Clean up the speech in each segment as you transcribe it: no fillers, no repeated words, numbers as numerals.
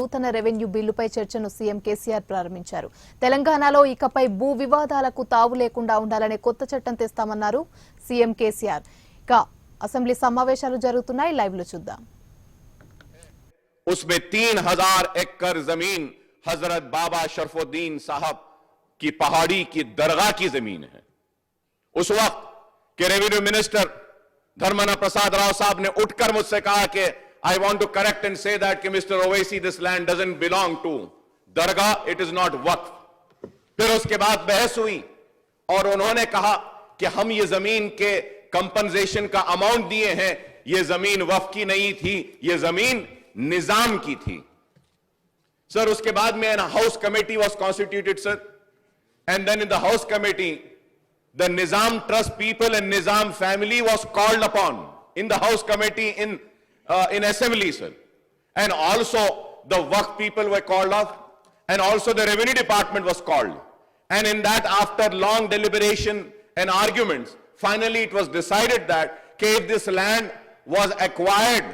నూతన రెవెన్యూ బిల్లుపై చర్చను సీఎం కేసీఆర్ ప్రారంభించారు. తెలంగాణలో ఇకపై భూ వివాదాలకు తావు లేకుండా ఉండాలనే కొత్త చట్టం తెస్తామన్నారు సీఎం కేసీఆర్. ఇక అసెంబ్లీ సమావేశాలు జరుగుతున్నాయి, లైవ్ లో చూద్దాం. उसमें 3000 एकड़ जमीन हजरत बाबा शरफुद्दीन साहब की पहाड़ी की दरगाह की जमीन है. उस वक्त के रेवेन्यू मिनिस्टर धर्मना प्रसाद राव साहब ने उठकर मुझसे कहा कि I want to correct and say that कि Mr. Owaisi, this land doesn't belong to Dargah, it is not वक्फ. फिर उसके बाद बहस हुई और उन्होंने कहा कि हम ये जमीन के कंपनसेशन का अमाउंट दिए हैं, ये जमीन वक्फ की नहीं थी, ये जमीन निजाम की थी. सर उसके बाद में house committee was constituted, sir, and then in the house committee the Nizam trust people and Nizam family was called upon in the house committee in assembly, sir, and also the Waqf people were called off, and also the revenue department was called, and in that after long deliberation and arguments finally it was decided that if this land was acquired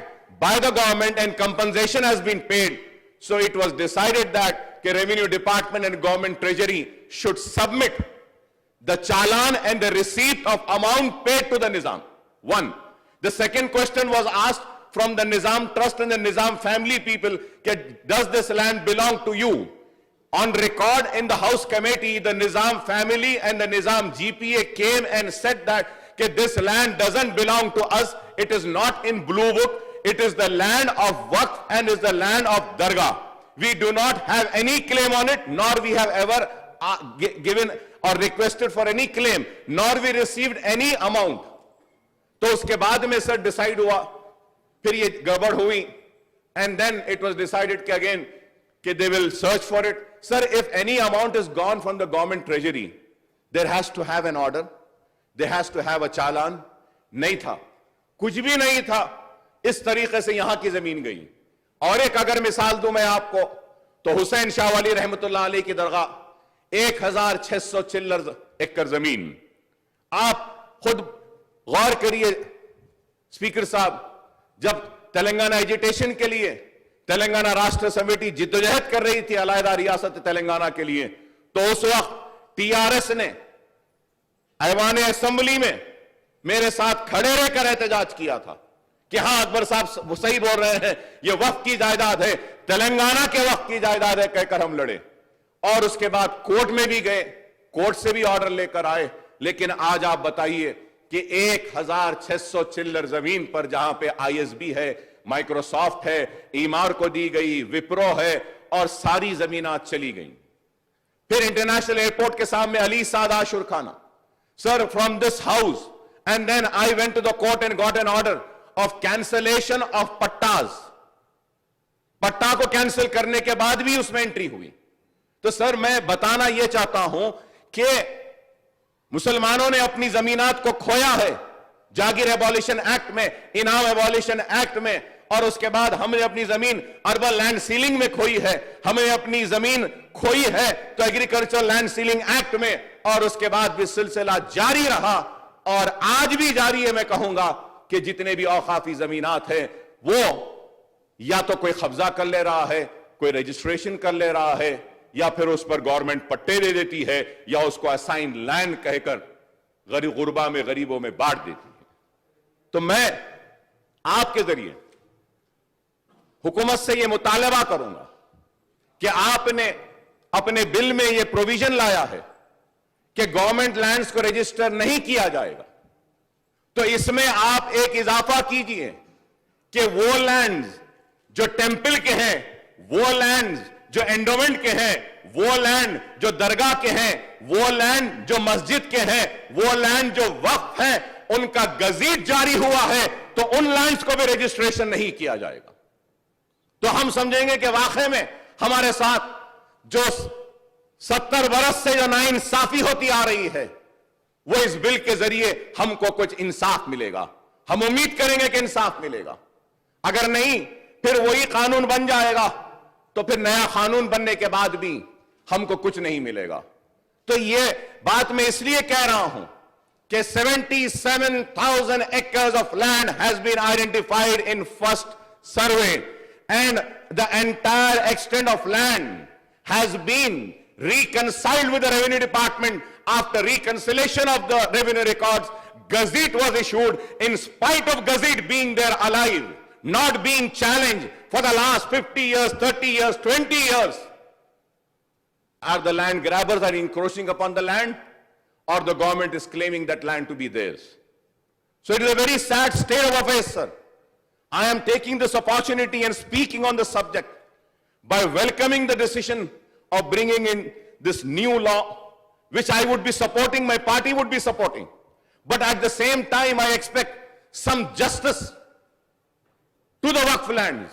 by the government and compensation has been paid, so it was decided that the revenue department and government treasury should submit the challan and the receipt of amount paid to the Nizam. One. The second question was asked from the Nizam trust and the Nizam family people, does this land belong to you? On record in the house committee, the Nizam family and the Nizam GPA came and said that this land doesn't belong to us, it is not in blue book, it is the land of Waqf and is the land of Dargah. We do not have any claim on it, nor we have ever given or requested for any claim, nor we received any amount. तो उसके बाद में sir decide हुआ, फिर ये गड़बड़ हुई, and then it was decided कि again कि they will search for it. Sir, if any amount is gone from the government treasury, there has to have an order, there has to have a चालान. नहीं था, कुछ भी नहीं था. इस तरीके से यहां की जमीन गई. और एक अगर मिसाल दूं मैं आपको, तो हुसैन शाह वली रहमतुल्लाह अलैह की दरगाह 1600 चिल्लर एकड़ जमीन. आप खुद गौर करिए स्पीकर साहब, जब तेलंगाना एजिटेशन के लिए तेलंगाना राष्ट्र समिति जिद्दोजहद कर रही थी अलहदा रियासत तेलंगाना के लिए, तो उस वक्त टीआरएस ने ऐवान असेंबली में मेरे साथ खड़े रहकर एहतजाज किया था कि हां अकबर साहब सही बोल रहे हैं, ये वक्फ की जायदाद है, तेलंगाना के वक्फ की जायदाद है, कहकर हम लड़े. और उसके बाद कोर्ट में भी गए, कोर्ट से भी ऑर्डर लेकर आए. लेकिन आज आप बताइए कि 1600 चिल्लर जमीन पर जहां पे आईएसबी है, माइक्रोसॉफ्ट है, ईमार को दी गई, विप्रो है, और सारी जमीनात चली गई. फिर इंटरनेशनल एयरपोर्ट के सामने अली साद आशुर खाना. Sir, from this house and then I went to the court and got an order of cancellation of pattas. पट्टा को कैंसिल करने के बाद भी उसमें एंट्री हुई. तो सर मैं बताना यह चाहता हूं कि मुसलमानों ने अपनी जमीनात को खोया है जागीर एबॉलिशन एक्ट में, इनाम एबॉलिशन एक्ट में, और उसके बाद हमने अपनी जमीन अर्बन लैंड सीलिंग में खोई है, हमें अपनी जमीन खोई है तो एग्रीकल्चर लैंड सीलिंग एक्ट में, और उसके बाद भी सिलसिला जारी रहा और आज भी जारी है. मैं कहूंगा कि जितने भी औकाफी जमीनात है वो या तो कोई कब्जा कर ले रहा है, कोई रजिस्ट्रेशन कर ले रहा है, या फिर उस पर गवर्नमेंट पट्टे दे देती है, या उसको असाइन लैंड कहकर गरीब गुरबा में गरीबों में बांट देती है. तो मैं आपके जरिए हुकूमत से यह मुतालबा करूंगा कि आपने अपने बिल में यह प्रोविजन लाया है कि गवर्नमेंट लैंड्स को रजिस्टर नहीं किया जाएगा, तो इसमें आप एक इजाफा कीजिए कि वो लैंड्स जो टेंपल के हैं, वो लैंड्स जो एंडोमेंट के हैं, वो लैंड जो दरगाह के हैं, वो लैंड जो मस्जिद के हैं, वो लैंड जो वक्फ है, उनका गजीट जारी हुआ है तो उन लैंड्स को भी रजिस्ट्रेशन नहीं किया जाएगा. तो हम समझेंगे कि वाकई में हमारे साथ जो 70 बरस से जो नाइंसाफी होती आ रही है, वो इस बिल के जरिए हमको कुछ इंसाफ मिलेगा. हम उम्मीद करेंगे कि इंसाफ मिलेगा. अगर नहीं फिर वही कानून बन जाएगा, तो फिर नया कानून बनने के बाद भी हमको कुछ नहीं मिलेगा. तो ये बात मैं इसलिए कह रहा हूं कि 77,000 acres of land has been identified in first survey, and the entire extent of land has been reconciled with the Revenue Department. After reconciliation of the revenue records, gazette was issued. In spite of gazette being there alive, not being challenged for the last 50 years, 30 years, 20 years, are the land grabbers are encroaching upon the land, or the government is claiming that land to be theirs. So it is a very sad state of affairs, sir. I am taking this opportunity and speaking on the subject by welcoming the decision of bringing in this new law, which I would be supporting, my party would be supporting. But at the same time, I expect some justice to the Waqf lands.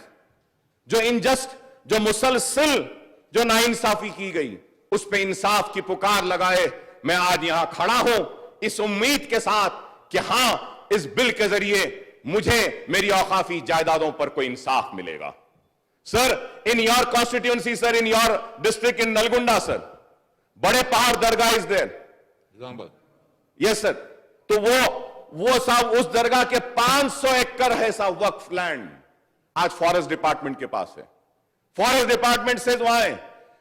जो injust, जो मुसलसल, जो नाइंसाफी की गई, उस पे इंसाफ की पुकार लगाए मैं आज यहां खड़ा हूं इस उम्मीद के साथ कि हां, इस बिल के जरिए मुझे मेरी औकाफी जायदादों पर कोई इंसाफ मिलेगा. Sir, in your constituency, sir, in your district in Nalgonda, sir, बड़े पहाड़ दरगाह is there. Yes, sir. तो वो साहब उस दरगाह के 500 एकड़ है साहब वक्फ लैंड आज फॉरेस्ट डिपार्टमेंट के पास है. फॉरेस्ट डिपार्टमेंट से वहां है,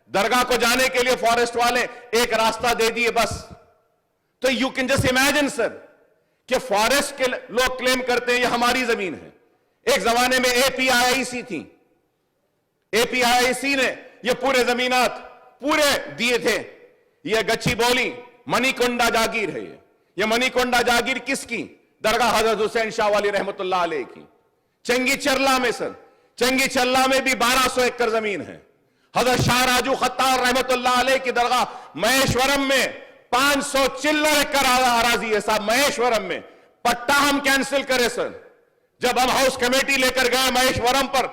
दरगाह को जाने के लिए फॉरेस्ट वाले एक रास्ता दे दिए बस. तो you can just imagine sir कि फॉरेस्ट के लोग क्लेम करते हैं ये हमारी जमीन है. एक जमाने में एपीआईसी थी, एपीआईसी ने ये पूरे जमीनात पूरे दिए थे. ये गच्ची बोली मणिकुंडा जागीर है. ये मणिकुंडा जागीर किसकी? दरगाह हजरत हुसैन शाह वाली रहमतुल्लाह अलैह की. चंगी चरला में सर, चंगी चरला में भी 1200 एकड़ जमीन है. हजरत शाह राजू खत्तार रहमतुल्लाह अलैह की दरगाह महेश्वरम में 500 चिल्लर एकड़ अराजी है साहब. महेश्वरम में पट्टा हम कैंसिल करें सर. जब हम हाउस कमेटी लेकर गए महेश्वरम पर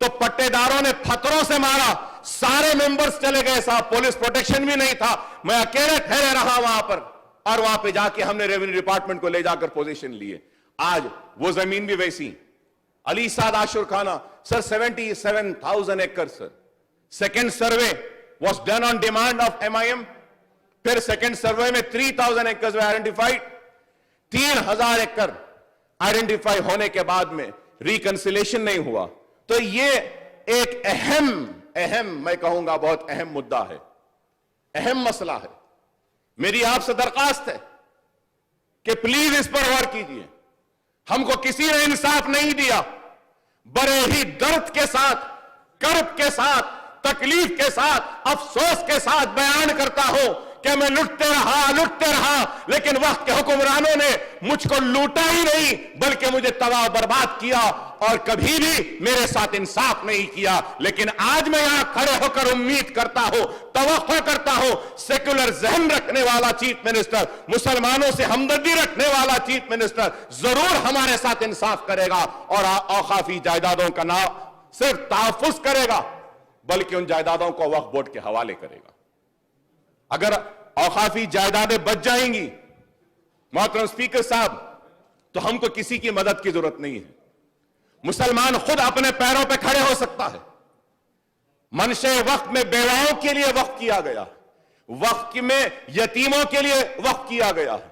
तो पट्टेदारों ने पत्थरों से मारा, सारे मेंबर्स चले गए साहब. पुलिस प्रोटेक्शन भी नहीं था, मैं अकेले ठहरे रहा वहां पर, और वहां पे जाके हमने रेवेन्यू डिपार्टमेंट को ले जाकर पोजीशन लिए. आज वो जमीन भी वैसी. अली साद आशुर खाना सर 77,000 एकड़ sir. Second survey was done on demand of MIM. फिर सेकेंड सर्वे में 3,000 एकड़ आइडेंटिफाइड. 3,000 एकड़ आइडेंटिफाई होने के बाद में रिकंसिलेशन नहीं हुआ. तो ये एक अहम मैं कहूंगा बहुत अहम मुद्दा है, अहम मसला है. मेरी आपसे दरखास्त है कि प्लीज इस पर गौर कीजिए. हमको किसी ने इंसाफ नहीं दिया. बड़े ही दर्द के साथ, कर्ब के साथ, तकलीफ के साथ, अफसोस के साथ बयान करता हूं कि मैं लुटते रहा, लेकिन वक्त के हुक्मरानों ने मुझको लूटा ही नहीं बल्कि मुझे तबाह बर्बाद किया और कभी भी मेरे साथ इंसाफ नहीं किया. लेकिन आज मैं यहां खड़े होकर उम्मीद करता हूं, तवक्को करता हूं, सेक्युलर जहन रखने वाला चीफ मिनिस्टर, मुसलमानों से हमदर्दी रखने वाला चीफ मिनिस्टर जरूर हमारे साथ इंसाफ करेगा और औकाफी जायदादों का ना सिर्फ तहफ्फुज करेगा बल्कि उन जायदादों को वक्फ बोर्ड के हवाले करेगा. अगर औकाफी जायदादें बच जाएंगी मोहतरम स्पीकर साहब, तो हमको किसी की मदद की जरूरत नहीं है. मुसलमान खुद अपने पैरों पे खड़े हो सकता है. मनशे वक्फ में बेवाओं के लिए वक्फ किया गया, वक्फ में यतीमों के लिए वक्फ किया गया है,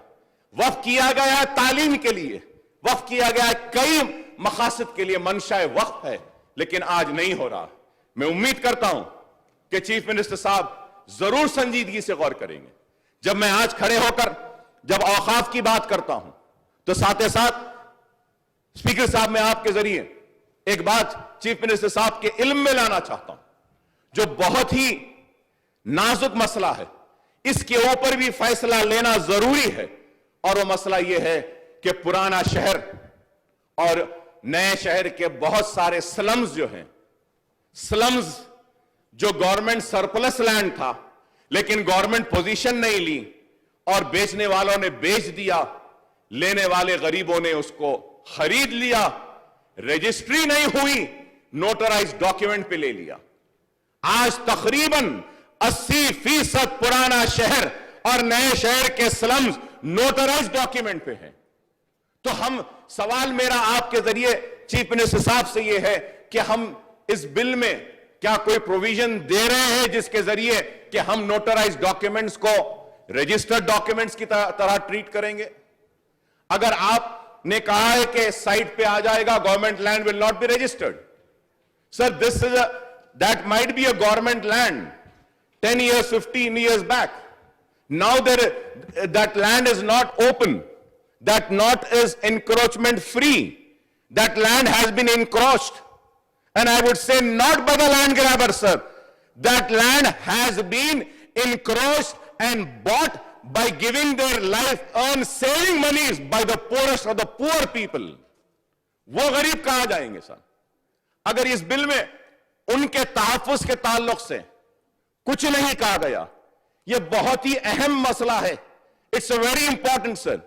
वक्फ किया गया है तालीम के लिए, वक्फ किया गया है कई मकासद के लिए. मनशा वक्फ है, लेकिन आज नहीं हो रहा. मैं उम्मीद करता हूं कि चीफ मिनिस्टर साहब जरूर संजीदगी से गौर करेंगे. जब मैं आज खड़े होकर जब औकाफ की बात करता हूं तो साथ ही साथ स्पीकर साहब मैं आपके जरिए एक बात चीफ मिनिस्टर साहब के इल्म में लाना चाहता हूं जो बहुत ही नाजुक मसला है. इसके ऊपर भी फैसला लेना जरूरी है और वो मसला यह है कि पुराना शहर और नए शहर के बहुत सारे स्लम्स जो हैं, स्लम्स जो गवर्नमेंट सरप्लस लैंड था लेकिन गवर्नमेंट पोजीशन नहीं ली और बेचने वालों ने बेच दिया, लेने वाले गरीबों ने उसको खरीद लिया, रजिस्ट्री नहीं हुई, नोटराइज डॉक्यूमेंट पे ले लिया. आज तकरीबन 80% पुराना शहर और नए शहर के स्लम्स नोटराइज डॉक्यूमेंट पे हैं. तो हम सवाल मेरा आपके जरिए चीफ मिनिस्टर साहब से यह है कि हम इस बिल में क्या कोई प्रोविजन दे रहे हैं जिसके जरिए कि हम नोटराइज डॉक्यूमेंट्स को रजिस्टर्ड डॉक्यूमेंट्स की तरह ट्रीट करेंगे. अगर आपने कहा है कि साइट पे आ जाएगा government land will not be registered, Sir, that might be a government land 10 years, 15 years back. Now that land is not open. That lot is encroachment free. That land has been encroached. And I would say not by the land grabber, sir. That land has been encroached and bought by giving their life-earned saving monies by the poorest of the poor people. वो गरीब कहां जाएंगे sir? अगर इस bill में उनके तहफ्फुज के ताल्लुक से कुछ नहीं कहा गया, यह बहुत ही अहम मसला है. It's a very important sir.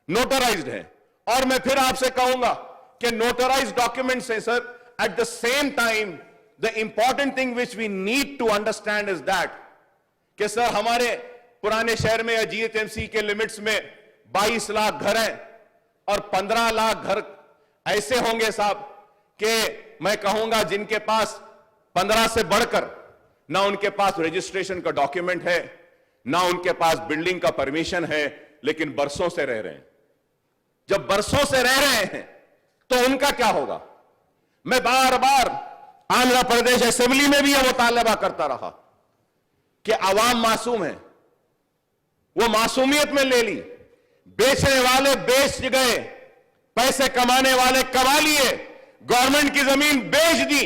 Notarized है. और मैं फिर आपसे कहूंगा कि नोटराइज्ड डॉक्यूमेंट्स हैं sir. At the same time the important thing which we need to understand is that कि सर हमारे पुराने शहर में या जीएचएमसी के लिमिट्स में 22 लाख घर हैं और 15 लाख घर ऐसे होंगे साहब कि मैं कहूंगा जिनके पास 15 से बढ़कर ना उनके पास रजिस्ट्रेशन का डॉक्यूमेंट है, ना उनके पास बिल्डिंग का परमिशन है, लेकिन बरसों से रह रहे हैं. जब बरसों से रह रहे हैं तो उनका क्या होगा? मैं बार बार आंध्र प्रदेश असेंबली में भी यह मुतालबा करता रहा कि आवाम मासूम है. वो मासूमियत में ले ली. बेचने वाले बेच गए, पैसे कमाने वाले कमा लिए, गवर्नमेंट की जमीन बेच दी.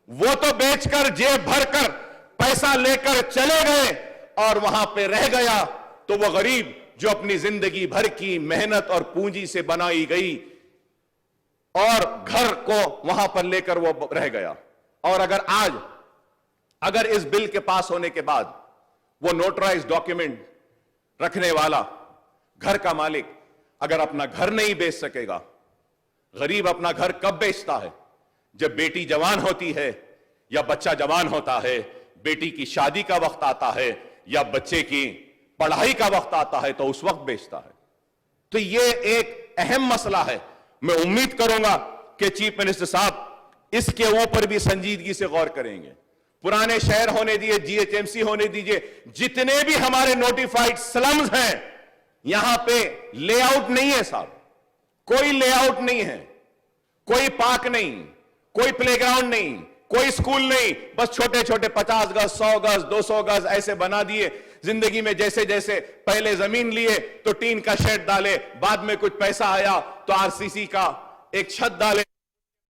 वो तो बेचकर जेब भरकर पैसा लेकर चले गए और वहां पे रह गया तो वो गरीब जो अपनी जिंदगी भर की मेहनत और पूंजी से बनाई गई और घर को वहां पर लेकर वो रह गया. और अगर इस बिल के पास होने के बाद वो नोटराइज्ड डॉक्यूमेंट रखने वाला घर का मालिक अगर अपना घर नहीं बेच सकेगा, गरीब अपना घर कब बेचता है? जब बेटी जवान होती है या बच्चा जवान होता है, बेटी की शादी का वक्त आता है या बच्चे की पढ़ाई का वक्त आता है तो उस वक्त बेचता है. तो ये एक अहम मसला है. मैं उम्मीद करूंगा कि चीफ मिनिस्टर साहब इसके ऊपर भी संजीदगी से गौर करेंगे. पुराने शहर होने दिए, जीएचएमसी होने दीजिए, जितने भी हमारे नोटिफाइड स्लम्स हैं, यहां पे लेआउट नहीं है साहब. कोई लेआउट नहीं है, कोई पार्क नहीं, कोई प्लेग्राउंड नहीं, कोई स्कूल नहीं. बस छोटे छोटे 50 गज, 100 गज, 200 गज ऐसे बना दिए. जिंदगी में जैसे जैसे पहले जमीन लिए तो टीन का शेड डाले, बाद में कुछ पैसा आया तो आरसीसी का एक छत डाले.